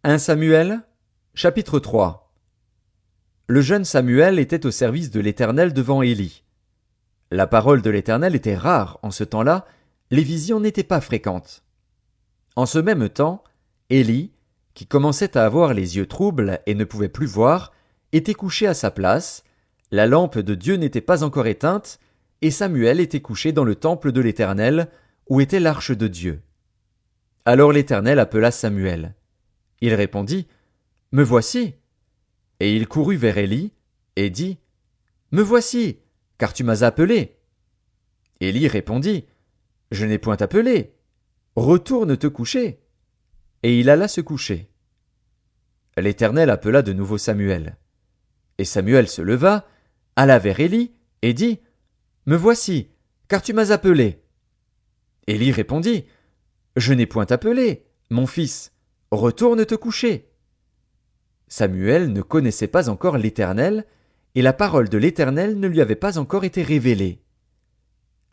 1 Samuel, chapitre 3. Le jeune Samuel était au service de l'Éternel devant Élie. La parole de l'Éternel était rare en ce temps-là, les visions n'étaient pas fréquentes. En ce même temps, Élie, qui commençait à avoir les yeux troubles et ne pouvait plus voir, était couché à sa place, la lampe de Dieu n'était pas encore éteinte, et Samuel était couché dans le temple de l'Éternel, où était l'arche de Dieu. Alors l'Éternel appela Samuel. Il répondit, « Me voici. » Et il courut vers Élie, et dit, « Me voici, car tu m'as appelé. » Élie répondit, « Je n'ai point appelé. Retourne te coucher. » Et il alla se coucher. L'Éternel appela de nouveau Samuel. Et Samuel se leva, alla vers Élie, et dit, « Me voici, car tu m'as appelé. » Élie répondit, « Je n'ai point appelé, mon fils. Retourne te coucher. » Samuel ne connaissait pas encore l'Éternel, et la parole de l'Éternel ne lui avait pas encore été révélée.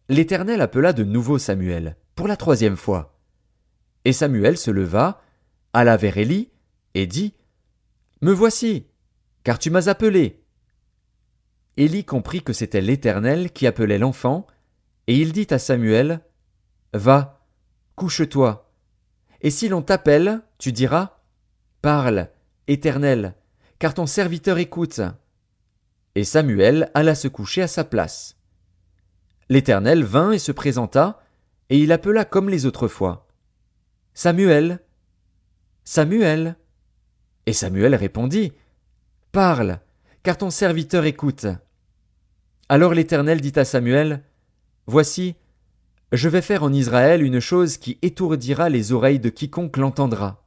L'Éternel appela de nouveau Samuel, pour la 3e fois. Et Samuel se leva, alla vers Élie, et dit, « Me voici, car tu m'as appelé. » Élie comprit que c'était l'Éternel qui appelait l'enfant, et il dit à Samuel, « Va, couche-toi. Et si l'on t'appelle, tu diras, « Parle, Éternel, car ton serviteur écoute. » Et Samuel alla se coucher à sa place. L'Éternel vint et se présenta, et il appela comme les autres fois. « Samuel, Samuel. » Et Samuel répondit, « Parle, car ton serviteur écoute. » Alors l'Éternel dit à Samuel, « Voici, je vais faire en Israël une chose qui étourdira les oreilles de quiconque l'entendra.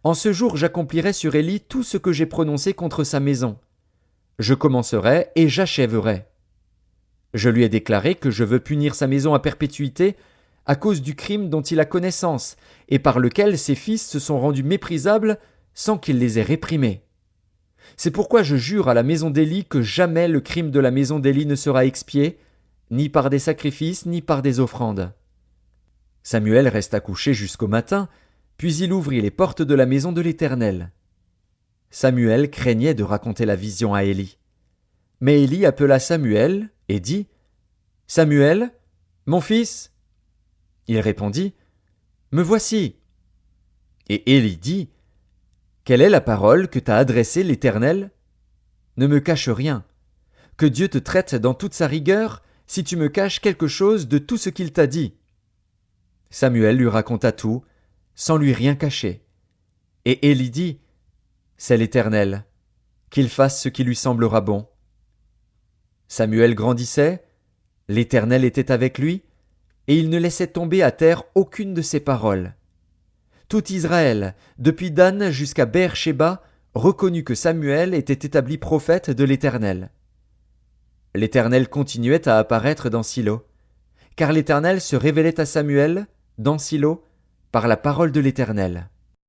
En ce jour j'accomplirai sur Élie tout ce que j'ai prononcé contre sa maison. Je commencerai et j'achèverai. Je lui ai déclaré que je veux punir sa maison à perpétuité à cause du crime dont il a connaissance et par lequel ses fils se sont rendus méprisables sans qu'il les ait réprimés. C'est pourquoi je jure à la maison d'Élie que jamais le crime de la maison d'Élie ne sera expié, ni par des sacrifices, ni par des offrandes. » Samuel resta couché jusqu'au matin, puis il ouvrit les portes de la maison de l'Éternel. Samuel craignait de raconter la vision à Élie. Mais Élie appela Samuel et dit, « Samuel, mon fils ?» Il répondit, « Me voici. » Et Élie dit, « Quelle est la parole que t'a adressée l'Éternel ? Ne me cache rien. Que Dieu te traite dans toute sa rigueur, si tu me caches quelque chose de tout ce qu'il t'a dit. » Samuel lui raconta tout, sans lui rien cacher. Et Élie dit, « C'est l'Éternel, qu'il fasse ce qui lui semblera bon. » Samuel grandissait, l'Éternel était avec lui, et il ne laissait tomber à terre aucune de ses paroles. Tout Israël, depuis Dan jusqu'à Beer-Shéba, reconnut que Samuel était établi prophète de l'Éternel. L'Éternel continuait à apparaître dans Silo, car l'Éternel se révélait à Samuel, dans Silo, par la parole de l'Éternel.